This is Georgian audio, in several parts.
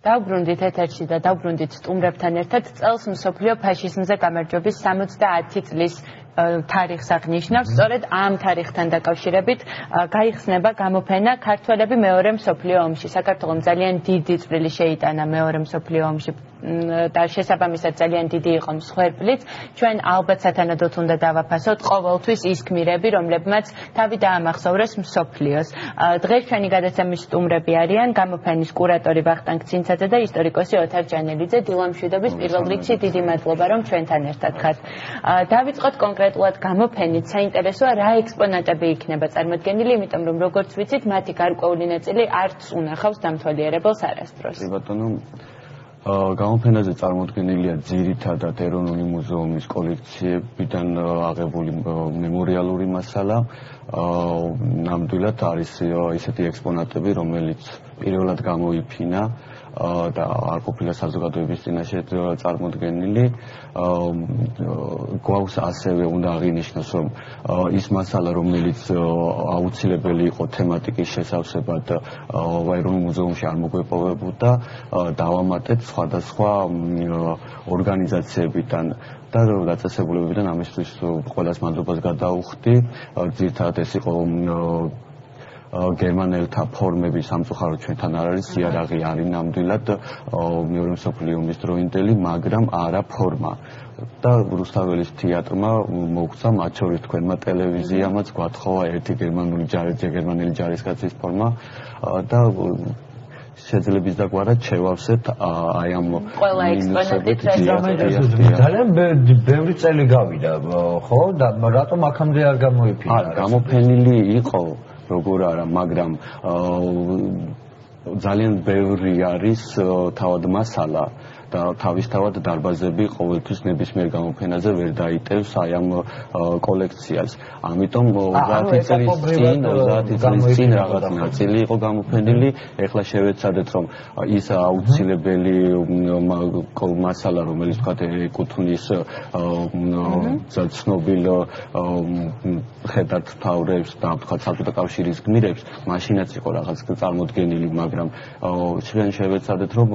დავბრუნდით ეთერში და დავბრუნდით სტუმრებთან ერთად წელს მსოფლიო ფაშიზმზე გამარჯვების 70 წლის თარიღს აღნიშნავს. სწორედ ამ თარიღთან დაკავშირებით გაიხსნება გამოფენა ქართველები მეორე მსოფლიო ომში. საქართველოს ძალიან დიდი წვლილი შეიტანა მეორე მსოფლიო ომში და შესაბამისად ძალიან დიდი იყო მსხვერპლიც. ჩვენ ალბათ სათანადოდ უნდა დავაფასოთ ყოველთვის ის გმირები, რომლებმაც თავი დაამახსოვრეს მსოფლიოს. დღეს ჩვენი გადაცემის სტუმრები არიან გამოფენის კურატორი ვახტანგ ცინცაძე და ისტორიკოსი ოთარ ჯანელიძე. დილამშვიდობის პირველ რიგში დიდი მადლობა, რომ ჩვენთან ერთად ხართ. დავიწყოთ კონკრეტულად გამოფენით. საინტერესოა რა ექსპონატები იქნება წარმოდგენილი, იმიტომ რომ როგორც ვიცით, მათი გარკვეული ნაწილი არც უნახავს დამთვალიერებელს არასდროს. გამოფენაზე წარმოდგენილია ძირითადად ეროვნული მუზეუმის კოლექციებიდან აღებული მემორიალური მასალა. ნამდვილად არის ისეთი ექსპონატები, რომელიც პირველად გამოიფინა და არ ყოფილა საზოგადოების წინაშე წარმოდგენილი. გვაქვს ასევე უნდა აღინიშნოს, რომ ის მასალა, რომელიც აუცილებელი იყო თემატიკის შესავსებად ეროვნულ მუზეუმში არ მოგვეპოვებოდა, დავამატეთ სხვადასხვა ორგანიზაციებიდან და დაწესებულებებიდან. ამისთვის ყველას მადლობას გადავუხდი. ძირითადად ეს იყო გერმანელთა ფორმები სამწუხაროდ ჩვენთან არ არის, იარაღი არის ნამდვილად მეორე მსოფლიო ომის დროინდელი, მაგრამ არა ფორმა. და რუსთაველის თეატრმა მოგვცა მათ შორის თქვენმა ტელევიზიამაც გვათხოვა ერთი გერმანელი ჯარისკაცის ფორმა და შეძლებს დაგვარად შევავსეთ აი ამ ყველა ექსპონატით ძალიან ბევრი წელი გავიდა, ხო? და რატომ აქამდე არ გამოიფინა? გამოფენილი იყო როგორ არა, მაგრამ ძალიან ბევრი არის თავად მასალა და თავისთავად დარბაზები ყოველთვის ნებისმიერ გამოფენაზე ვერ დაიტევს აი ამ კოლექციას. ამიტომ 30 წლის წინ რაღაც ნაწილი იყო გამოფენილი. ეხლა შევეცადეთ, რომ ის აუცილებელი მასალა, რომელიც თქვათ ეკუთვნის ცნობილ ხედართმთავრებს და თქვათ საბჭოთა კავშირის გმირებს, მაშინაც იყო რაღაც წარმოდგენილი, მაგრამ ჩვენ შევეცადეთ, რომ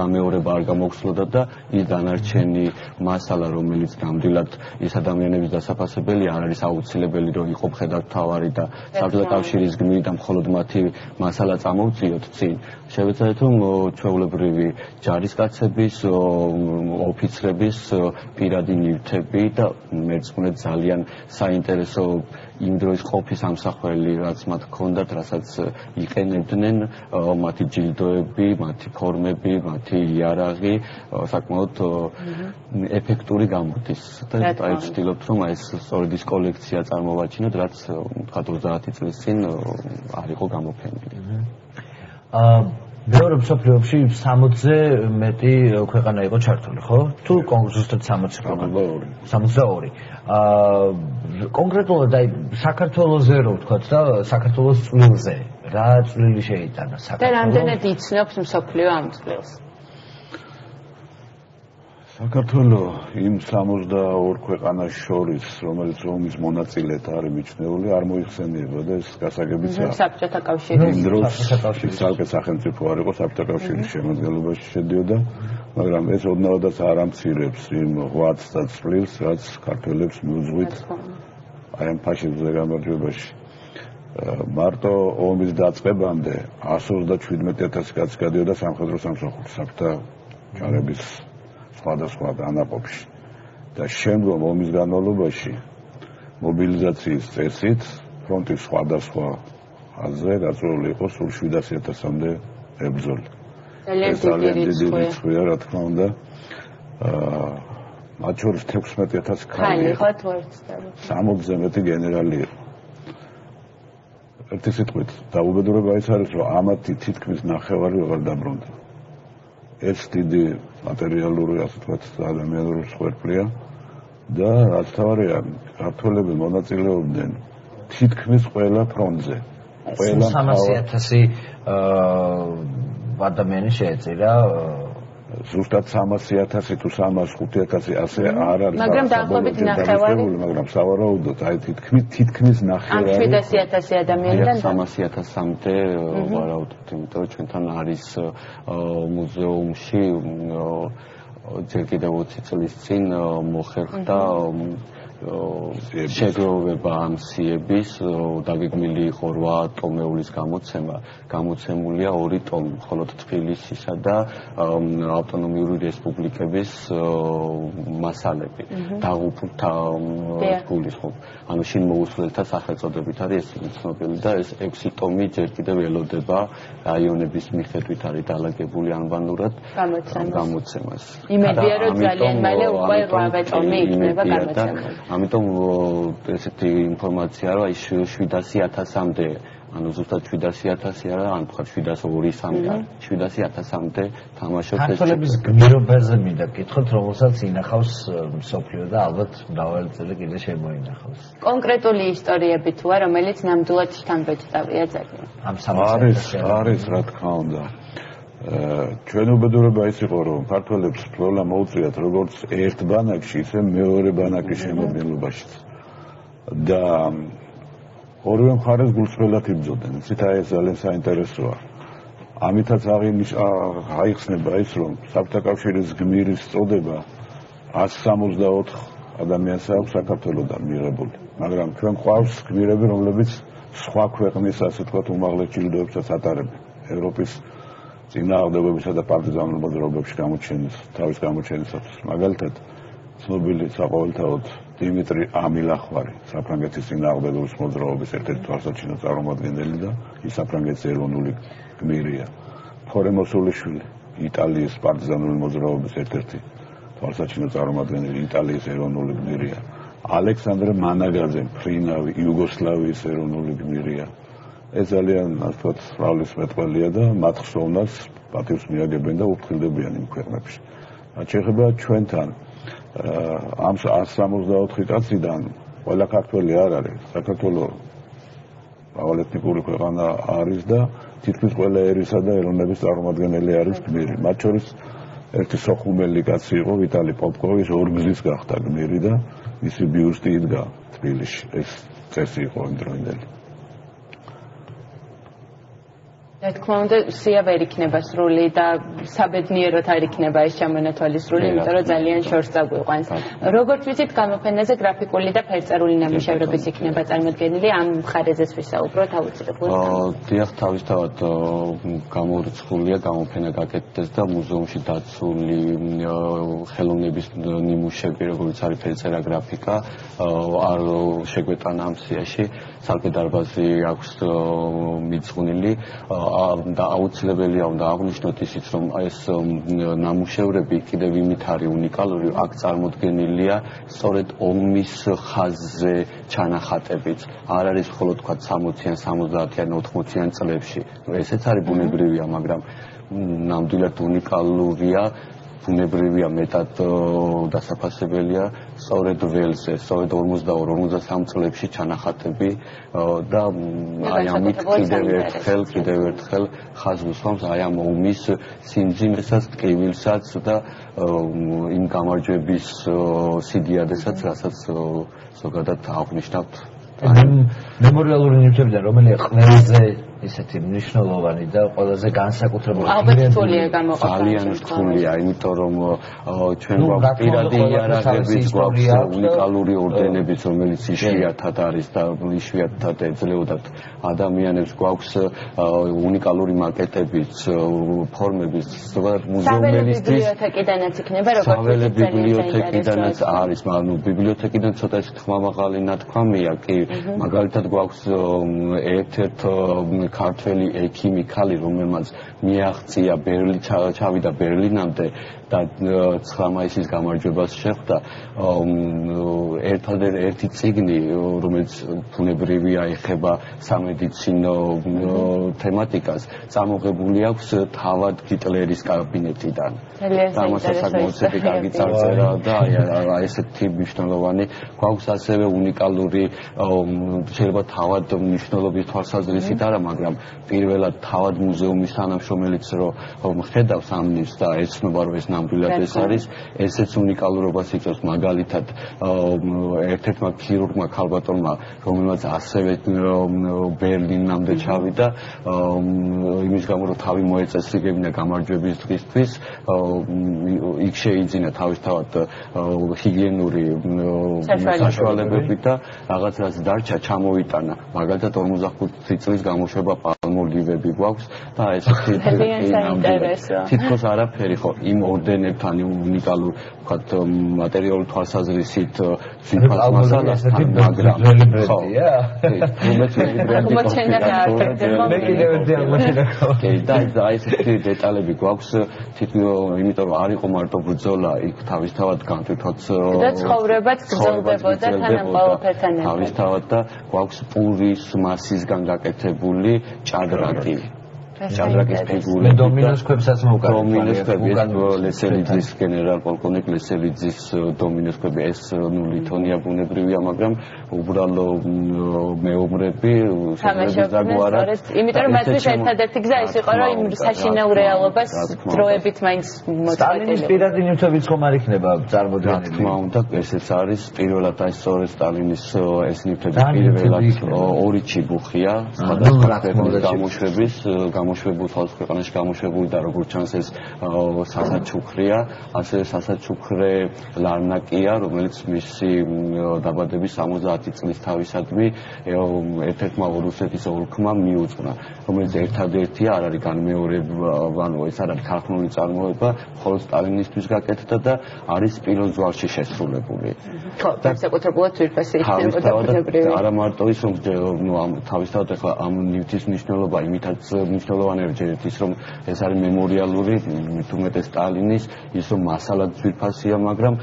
გამეორება არ გამოგხსნოდა და ის დანარჩენი მასალა, რომელიც ნამდვილად ის ადამიანების დასაფასებელი არ არის აუცილებელი, რომ იყო მხედართმთავარი და საბჭოთა კავშირის გმირი და მხოლოდ მათი მასალა წამოვწიოთ წინ. შევეცადეთ, რომ ჩვეულებრივი ჯარისკაცების, ოფიცრების პირადი ნივთები და მერწმუნედ ძალიან საინტერესო იმ დროის ყოფის ამსახველი, რაც მათ ჰქონდათ, რასაც იყენებდნენ, მათი ჯილდოები, მათი ფორმები, მათი იარაღი საკმაოდ ეფექტური გამოდის. და აი ვცდილობთ, რომ ეს სწორედ ის კოლექცია წარმოვაჩინოთ, რაც თქვათ 30 წლის წინ არ იყო გამოფენილი. მეორე მსოფლიო ომში 60-ზე მეტი ქვეყანა იყო ჩართული, ხო? თუ ზუსტად 60 ქვეყანა. 62. კონკრეტულად აი საქართველოზე რო ვთქვათ და საქართველოს წვლილზე, რა წვლილი შეიტანა საქართველოს? და რამდენად იცნობს მსოფლიო ამ წვლილს? საქართველოს იმ 62 ქვეყანას შორის, რომელიც ომის მონაწილედ არის მიჩნეული, არ მოიხსენიებოდა ეს გასაგებიცაა. საბჭოთა კავშირის ცალკე სახელმწიფო არ იყო, საბჭოთა კავშირის შემადგენლობაში შედიოდა, მაგრამ ეს ოდნავადაც არ ამცირებს იმ ღვაწლს და წვლილს, რაც ქართველებს მიუძღვით აი ამ ფაშიზმზე გამარჯვებაში. მარტო ომის დაწყებამდე 127,000 კაცი გადიოდა სამხედრო სამსახურში საბჭოთა ჯარების სხვადასხვა ანაყოფში და შემდგომ ომის განმავლობაში მობილიზაციის წესით ფრონტის სხვადასხვა ხაზზე გაწეული იყო სულ 700,000-მდე მებრძოლი. ძალიან დიდი რიცხვია, რა თქმა უნდა. მათ შორის 16,000 ქალი იყო, 60-ზე მეტი გენერალი იყო. ერთი სიტყვით დაუბედურება ის არის, რომ ამათი თითქმის ნახევარი აღარ დაბრუნდა. ეს დიდი მატერიალური, ასე ვთქვათ, ადამიანური მსხვერპლია და რაც თავარია, ქართველები მონაწილეობდნენ თითქმის ყველა ფრონტზე. 300,000 ადამიანი შეეწირა ზუსტად 300,000 თუ 305,000 ასე არ არის. მაგრამ დაახლოებით ნახევარი, მაგრამ სავარაუდოდ აი თითქმის ნახევარი. ამ 700,000 ადამიანიდან 300,000-მდე ვარაუდობთ, იმიტომ რომ ჩვენთან არის მუზეუმში ჯერ კიდევ 20 წლის წინ მოხერხდა შეგროვება ამ სიების დაგეგმილი იყო 8 ტომეულის გამოცემა, გამოცემულია 2 ტომი, მხოლოდ თბილისისა და ავტონომიური რესპუბლიკების მასალები. დაღუპულთა გულისხმობ. ანუ შინ მოუსვლელთა სახელწოდებით არის ეს ცნობილი და ეს 6 ტომი ჯერ კიდევ ელოდება რაიონების მიხედვით არის დალაგებული ანბანურად გამოცემას. იმედია რომ ძალიან მალე უკვე 8 ტომი იქნება გამოცემული. ამიტომ ესეთი ინფორმაცია რომ აი 700,000-მდე, ანუ ზუსტად 700,000 არა, ან თქვა 702-3 700,000-მდე თამაშობს ეს. ქართველების გმირობაზე მინდა გითხოთ, რომელსაც ინახავს მსოფლიო და ალბათ მრავალი წელი კიდე შემოინახავს. კონკრეტული ისტორიები თუ არა, რომელიც ნამდვილად შთამბეჭდავია ძალიან. ამ სამას არის რა თქმა უნდა. ჩვენ უბედურება ის იყო რომ ქართველებს პრობლემა მოუწიათ როგორც ერთ ბანაკში ისე მეორე ბანაკის შემოქმედებაშიც და ორივე მხარეს გულწრფელად იბრძოდნენ. იცით აი ეს ძალიან საინტერესოა. ამითაც აიხსნება ის რომ საბჭოთა კავშირის გმირის წოდება 164 ადამიანს აქვს საქართველოსთან მიღებული. მაგრამ ჩვენ გვყავს გმირები რომლებიც სხვა ქვეყნის ასე ვთქვათ უმაღლეს ჯილდოებსაც ატარებენ. ევროპის წინააღმდეგობისა და პარტიზანულ მოძრაობებში თავის გამოჩენისათვის. მაგალითად, ცნობილი საყოველთაოდ დიმიტრი ამილახვარი, საფრანგეთის წინააღმდეგობის მოძრაობის ერთ-ერთი თვალსაჩინო წარმომადგენელი და ის საფრანგეთის ეროვნული გმირია. ხორე მოსულიშვილი, იტალიის პარტიზანული მოძრაობის ერთ-ერთი თვალსაჩინო წარმომადგენელი, იტალიის ეროვნული გმირია. ალექსანდრე მანაგაძე, ფრინავი, იუგოსლავიის ეროვნული გმირია. ეს ძალიან ასე ვთქვათ სწავლის მეტყველია და მათ ხსოვნას პატივს მიაგებენ და უფრთხილდებიან იმ ქვეყნებში. შეეხება ჩვენთან ამ 164 კაციდან ყველა ქართველი არ არის. საქართველოს მრავალეთნიკური ქვეყანა არის და თითქმის ყველა ერისა და ეროვნების წარმომადგენელი არის გმირი. მათ შორის ერთი სოხუმელი კაცი იყო ვიტალი პოპკოვი, ის ორგზის გახდა გმირი და მისი ბიუსტი იდგა თბილისში. ეს წესი იყო იმ დროინდელი. რა თქმა უნდა, სია ვერ იქნება სრული და საბედნიეროდ არ იქნება ეს ჩამონათვალისრული, იმიტომ რომ ძალიან შორს წაგვიყვანს. როგორც ვიცით, გამოფენაზე გრაფიკული და ფერწერული ნამუშევრებიც იქნება წარმოდგენილი, ამ მხარეზეც ვისაუბროთ აუცილებლად. დიახ, თავისთავად გამორიცხულია, გამოფენა გაკეთდეს და მუზეუმში დაცული ხელოვნების ნიმუშები, როგორც არის ფერწერა, გრაფიკა, არ შეგვეტანა ამ სიაში. სალკე დარბაზი აქვს მიძღვნილი და აუცილებელია უნდა აღვნიშნოთ ისიც რომ ეს ნამუშევრები კიდევ იმით არის უნიკალური, აქ წარმოდგენილია სწორედ ომის ხაზზე ჩანახატებიც. არ არის მხოლოდ თქვა 60-იან, 70-იან, 80-იან წლებში. ესეც არის ბუნებრივია, მაგრამ ნამდვილად უნიკალურია. ბუნებრივია მეტად დასაფასებელია სწორედ ველზე, სწორედ 42-53 წლებში ჩანახატები და აი ამით კიდევ ერთხელ ხაზს უსვამს აი ამ ომის სიმძიმესაც, ტკივილსაც და იმ გამარჯვების სიდიადესაც, რასაც ზოგადად აღვნიშნავთ. მემორიალური ნივთებიდან რომელია ყველაზე ისეთი მნიშვნელოვანი და ყველაზე განსაკუთრებული ძალიან რთულია, იმიტომ რომ ჩვენ გვაქვს პირადი იარაღებიც, გვაქვს უნიკალური ორდენებიც, რომელიც იშვიათად არის და იშვიათად ეძლეოდათ ადამიანებს, გვაქვს უნიკალური მაკეტებიც, ფორმებიც, ზოგადად მუზეუმელისთვის ბიბლიოთეკიდანაც იქნება, როგორც საველე ბიბლიოთეკიდანაც არის, ანუ ბიბლიოთეკიდან ცოტა ის ხმამაღალი ნათქვამია, კი მაგალითად გვაქვს ერთ-ერთ ქართველი ექიმი ქალი, რომელმაც მიაღწია ჩავიდა ბერლინამდე და 9 მაისის გამარჯვებას შეხვდა. ერთადერთი წიგნი, რომელიც ბუნებრივია ეხება სამედიცინო თემატიკას, წამოღებული აქვს თავად ჰიტლერის კაბინეტიდან. და მასა საკმაოდ კარგი წარწერა და აი ესეთი მნიშვნელოვანი გვაქვს ასევე უნიკალური შეიძლება თავად მნიშვნელობის თვალსაზრისით არა, მაგრამ მაგრამ პირველად თავად მუზეუმის თანამშრომელიც რომ ხედავს ამ ნივთს და ეცნობა რომ ეს ნამდვილად ეს არის, ესეც უნიკალურობას იწვევს. მაგალითად, ერთ-ერთმა ქირურგმა ქალბატონმა, რომელმაც ასევე ბერლინამდე ჩავიდა, იმის გამო რომ თავი მოეწესრიგებინა გამარჯვების დღისთვის, იქ შეიძინა თავისთავად ჰიგიენური საშუალებები და რაღაც რაც დარჩა ჩამოიტანა. მაგალითად 45 წლის გამოშვება პალმოლივები გვაქვს და ესეთი თითქოს არაფერი ხო იმ ორდენებთან უნიკალურ ვთქვათ მატერიალური თვალსაზრისით ძვირფას მასალასთან, მაგრამ ხო მე კიდევ ერთი აღმოჩენა და ესეთი დეტალები გვაქვს თითქოს იმიტომ რომ არ იყო მარტო ბრძოლა იქ თავისთავად განთვითოთ და ცხოვრებაც გრძელდებოდა თანამ ყოველფერთან ერთად თავისთავად და გვაქვს პურის მასისგან გაკეთებული ჭადრაკი ჭადრაკის ფიგურები დომინოს ქვებსაც მოვკარეთ დომინოს ქვები ლესელიძის გენერალ-პოლკოვნიკ ლესელიძის დომინოს ქვები ეს ლითონია ბუნებრივია მაგრამ უბრალო მეომრები თამაშობდნენ იმიტომ რომ მათთვის ერთადერთი გზა ის იყო რომ იმ საშინაო რეალობას დროებით მაინც სტალინის პირადი ნივთებიც ხომ არ იქნება წარმოდგენილი რა თქმა უნდა ესეც არის პირველად აი სწორედ სტალინის ეს ნივთები პირველად ორი ჩიბუხია სხვადასხვა გამოშვების გამოშვებული ხალხ ქვეყანაში გამოშვებული და როგორც ჩანს ეს სასაჩუქრია, ასევე სასაჩუქრე ლარნაკია, რომელიც მისი დაბადების 70 წლის თავისადმი ერთ-ერთმა რუსეთის ოლქმა მიუძღვნა, რომელიც ერთადერთია არ არის განმეორება, ანუ ეს არ არის ქართული წარმოება, მხოლოდ სტალინისთვის გაკეთდა და არის პირველ ზღვარში შესრულებული. ხო, საკუთრებულად ძვირფასი იქნებოდა ბუნებრივი. არა მარტო ის რომ თავისთავად ახლა ამ ნივთის მნიშვნელობა იმითაც მნიშვნელოვანი ერთ ის რომ ეს არის მემორიალური თუმეტეს სტალინის ის რომ მასალად ძვირფასია მაგრამ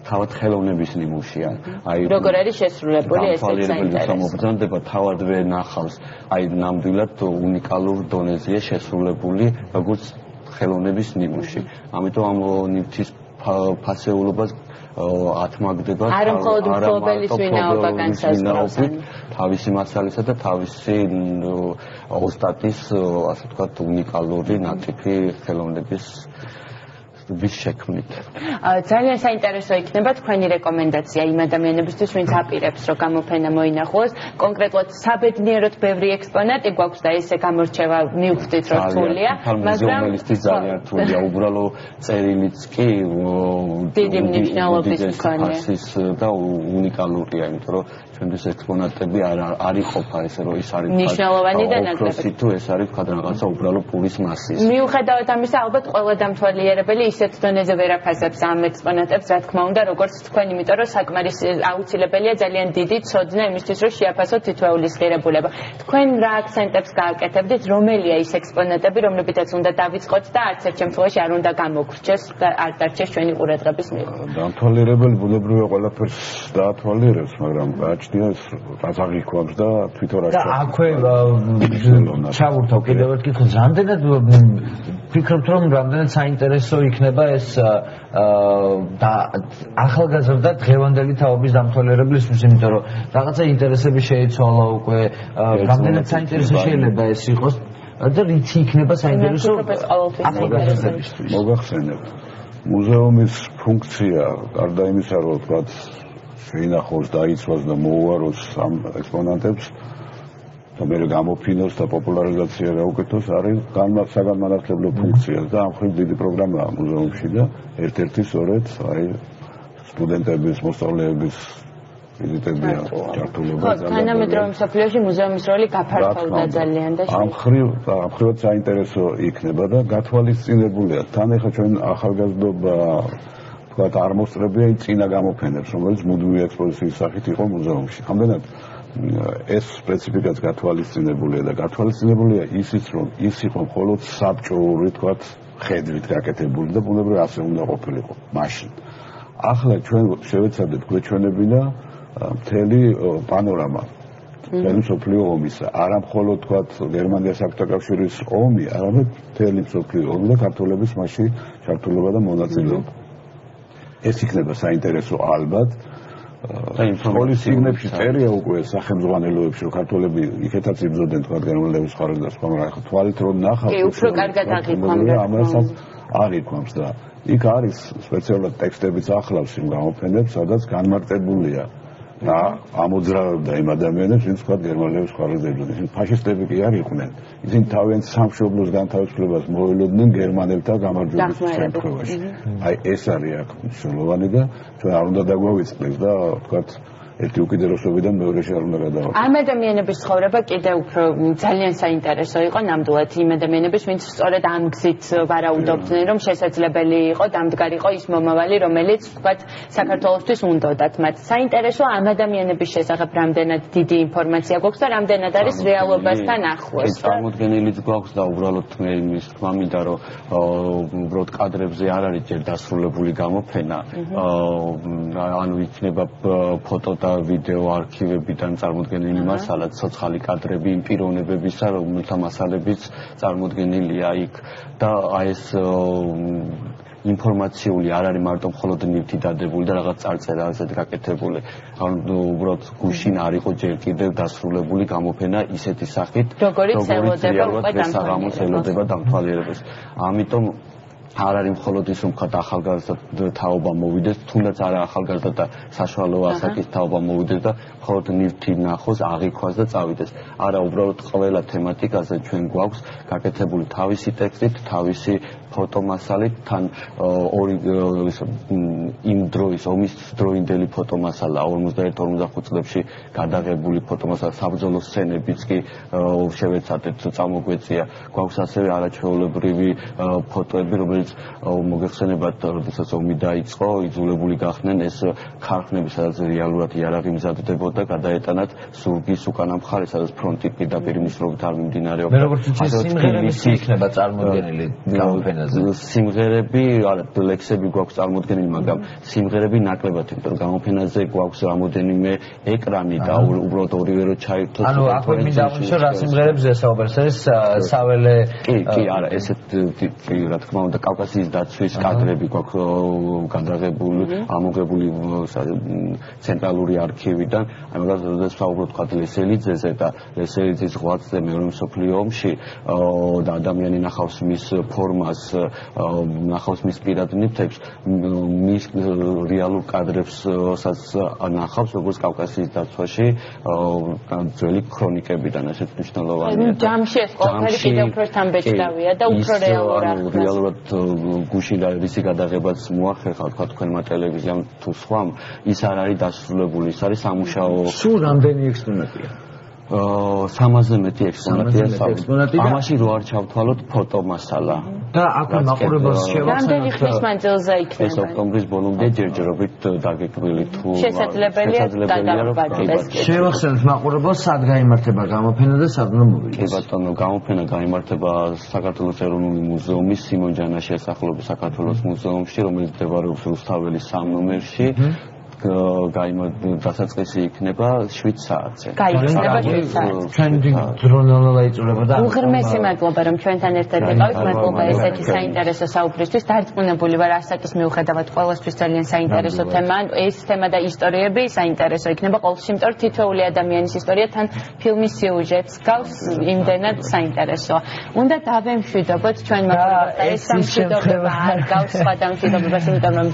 თავად ხელოვნების ნიმუშია აი როგორ არის შესრულებული ეს საინტერესო მობრძანდება თავად ვერ ნახავს აი ნამდვილად უნიკალურ დონეზეა შესრულებული როგორც ხელოვნების ნიმუში ამიტომ ამ ნივთის ფასეულობას ათმაგდება არ მხოლოდ მფლობელის ვინაობა განსაზღვრავს თავისი მასალისა და თავისი ოსტატის ასე ვთქვათ უნიკალური ნატიფი ხელოვნების შექმნით. ძალიან საინტერესო იქნება თქვენი რეკომენდაცია იმ ადამიანებისთვის, ვინც აპირებს, რომ გამოფენა მოინახულოს. კონკრეტულად საბედნიეროდ ბევრი ექსპონატი გვაქვს და ესე გამორჩევა მივხვდით, რომ რთულია, მაგრამ ძალიან რთულია. უბრალო წერილიც კი დიდი მნიშვნელობის მქონია და უნიკალურია, იმიტომ რომ ჩვენთვის ექსპონატები არ იყოფა ესე რომ ის არის მნიშვნელოვანი და ნაკლები. თუ ეს არის ვთქვათ რაღაცა უბრალო პურის მასის. მიუხედავად ამისა, ალბათ ყველა დამთვალიერებელი ისეთ დონეზე ვერ აფასებს ამ ექსპონატებს, რა თქმა უნდა, როგორც თქვენ, იმიტომ რომ საკმარის აუცილებელია ძალიან დიდი ცოდნა იმისთვის, რომ შეაფასოთ თითოეულის ღირებულება. თქვენ რა აქცენტებს გააკეთებდით, რომელია ის ექსპონატები, რომლებითაც უნდა დავიწყოთ და არც ერთ შემთხვევაში არ უნდა გამოგრჩეს და არ დარჩეს ჩვენი ყურადღების მიერ. დამთვალიერებელი ბუნებრივია ყველაფერს დაათვალიერებს, მაგრამ გააჩნია ეს ყაზაღი ქვაბს და თვითონ და აქვე ჩავურთავ კიდევ ერთ კითხვას, რამდენად ფიქრობთ რომ რამდენად საინტერესო იქნება ეს და ახალგაზრდა დღევანდელი თაობის დამთვალიერებლისთვის, იმიტომ რომ რაღაცა ინტერესები შეიცვალა უკვე, რამდენად საინტერესო შეიძლება ეს იყოს და რითი იქნება საინტერესო ახალგაზრდებისთვის. მოგახსენებ, მუზეუმის ფუნქცია, გარდა იმისა, რომ თქვათ შეინახოს, დაიცვას და მოუაროს ამ ექსპონატებს და მე გამოფინოს და პოპულარიზაცია გაუკეთოს, არის საგანმანათლებლო ფუნქცია და ამ ხრივ დიდი პროგრამაა მუზეუმში და ერთ-ერთი სწორედ აი სტუდენტების, მოსწავლეების ვიზიტებია ჩართულობა. ხო, თანამედროვე მსოფლიოში მუზეუმის როლი გაფართოვდა ძალიან და ამ ხრივაც საინტერესო იქნება და გათვალისწინებულია. თან ახლა ჩვენ ახალგაზრდობა თქვათ არ მოსწრებია იმ წინა გამოფენებს, რომელიც მუდმივი ექსპოზიციის სახით იყო მუზეუმში. ამდენად ეს სპეციფიკაც გათვალისწინებულია და გათვალისწინებულია ისიც, რომ ის იყო მხოლოდ საბჭოური თქვათ ხედვით გაკეთებული და ბუნებრივია ასე უნდა ყოფილიყო მაშინ. ახლა ჩვენ შევეცადეთ გვეჩვენებინა მთელი პანორამა მთელი მსოფლიო ომისა, არა მხოლოდ თქვათ გერმანია საბჭოთა კავშირის ომი, არამედ მთელი მსოფლიო ომი და ქართველების მასში ჩართულობა და მონაწილეობა. ეს იქნება საინტერესო ალბათ სკოლის სიგნებში წერია უკვე სახელმძღვანელოებში რომ ქართველები იქეთაც იბრძოდნენ თქვა გერმანელების მხარეს და სხვა მაგრამ თვალით რომ ნახავთ კი უფრო კარგად აღიქვამდა ამასაც აღიქვამს და იქ არის სპეციალურად ტექსტებიც ახლავს იმ გამოფენებს სადაც განმარტებულია და ამოძრავებდა იმ ადამიანებს ვინც თქვა გერმანელების მხარეს იბრძოდნენ ისინი ფაშისტები კი არ იყვნენ ისინი თავიანთ სამშობლოს განთავისუფლებას მოელოდნენ გერმანელთა გამარჯვების შემთხვევაში აი ეს არის აქ მნიშვნელოვანი და ჩვენ არ უნდა დაგვავიწყდეს და თქვა ერთი უკიდურესობიდან მეორეში არ უნდა გადავარდეთ. ამ ადამიანების ცხოვრება კიდევ უფრო ძალიან საინტერესო იყო ნამდვილად იმ ადამიანების, ვინც სწორედ ამ გზით ვარაუდობდნენ, რომ შესაძლებელი იყო დამდგარიყო ის მომავალი, რომელიც ვთქვათ საქართველოსთვის უნდათ მათ. საინტერესო ამ ადამიანების შესახებ რამდენად დიდი ინფორმაცია გვაქვს და რამდენად არის რეალობასთან ახლოს. წარმოდგენილიც გვაქვს და უბრალოდ მე იმის თქმა მინდა რომ უბრალოდ კადრებზე არ არის ჯერ დასრულებული გამოფენა. ანუ იქნება ფოტო და ვიდეო არქივებიდან წარმოდგენილი მასალა, ცოცხალი კადრები იმ პიროვნებებისა, რომელთა მასალებიც წარმოდგენილია იქ და აი ეს ინფორმაციული არ არის მარტო მხოლოდ ნივთი დადებული და რაღაც წარწერა ასეთ გაკეთებული. ანუ უბრალოდ გუშინ არ იყო ჯერ კიდევ დასრულებული გამოფენა ისეთი სახით, როგორიც ელოდება დამთვალიერებას. ამიტომ არ არის მხოლოდ ის რომ ხათ ახალგაზრდა თაობა მოვიდეს, თუნდაც არა ახალგაზრდა და საშუალო ასაკის თაობა მოვიდეს და მხოლოდ ნივთი ნახოს, აღიქვას და წავიდეს. არა, უბრალოდ ყველა თემატიკაზე ჩვენ გვაქვს გაკეთებული თავისი ტექსტით, თავისი ფოტომასალით, თან ორი იმ დროის ომის დროინდელი ფოტომასალა 41-45 წლებში გადაღებული ფოტომასალა, საბრძოლო სცენებიც კი შევეცადეთ, წამოგვეწია. გვაქვს ასევე არაჩვეულებრივი ფოტოები, რომელიც მოგეხსენებათ, როდესაც ომი დაიწყო, იძულებული გახდნენ ეს ქარხნები, სადაც რეალურად იარაღი მზადდებოდა, გადაეტანათ ზურგის უკანა მხარეს, სადაც ფრონტი პირდაპირ მისრობით არ მიმდინარეობდა. მე როგორც ვთქვი, სიმღერების იქნება წარმოდგენილი გამოფენაზე. სიმღერები, არა, ლექსები გვაქვს წარმოდგენილი, მაგრამ სიმღერები ნაკლებად, იმიტომ რომ გამოფენაზე გვაქვს რამოდენიმე ეკრანი და უბრალოდ ორივე რო ჩაირთოთ. ანუ აქვე მინდა აღნიშნო რა სიმღერებს ესაუბრებს, ეს საველე კი, არა, ესეთ რა თქმა უნდა კავკასიის დაცვის კადრები გვაქვს გადაღებული, ამოღებული ცენტრალური არქივიდან. აი მაგალითად, როდესაც ვსაუბრობთ თქვა ლესელიძეზე და ლესელიძის ღვაწლზე მეორე მსოფლიო ომში და ადამიანი ნახავს მის ფორმას, ნახავს მის პირად ნივთებს, მის რეალურ კადრებსაც ნახავს, როგორც კავკასიის დაცვაში ძველი ქრონიკებიდან, ასეთ მნიშვნელოვანია. ჯამში ეს ყველაფერი კიდევ უფრო თამბეჭდავია და უფრო რეალურად გუშინ რისი გადაღებაც მოახერხა თქვა თქვენმა ტელევიზიამ თუ სხვამ, ის არ არის დასრულებული, ის არის სამუშაო. სულ რამდენი ექსპონატია? 300-ზე მეტი ექსპონატია. ამაში რო არ ჩავთვალოთ ფოტომასალა. და აქვე მაყურებელს შევახსენოთ. რამდენი ხნის მანძილზე იქნება? ეს ოქტომბრის ბოლომდე ჯერჯერობით დაგეკვილი თუ შესაძლებელია გადავაბადდეს. შევახსენოთ მაყურებელს, სად გაიმართება გამოფენა და სად უნდა მოვიდეს? კი ბატონო, გამოფენა გაიმართება საქართველოს ეროვნული მუზეუმის სიმონ ჯანაშიას სახელობის საქართველოს მუზეუმში, რომელიც მდებარეობს რუსთაველის 3 ნომერში. დასაწყისი იქნება 7 საათზე. გაიხსნება 7 საათზე. ჩვენ დრონალალა იწურება და უღრმესი მადლობა რომ ჩვენთან ერთად იყავით. მადლობა ესეთი საინტერესო საუბრისთვის. დარწმუნებული ვარ ასაკის მიუხედავად ყველასთვის ძალიან საინტერესო თემა. ეს თემა და ისტორიები საინტერესო იქნება ყოველთვის, იმიტომ რომ თითოეული ადამიანის ისტორია თან ფილმის სიუჟეტს გავს, იმდენად საინტერესოა. უნდა დავემშვიდობოთ ჩვენ მაყურებელს და ეს სამშვიდობება არ გავს სხვა დამშვიდობებას, იმიტომ რომ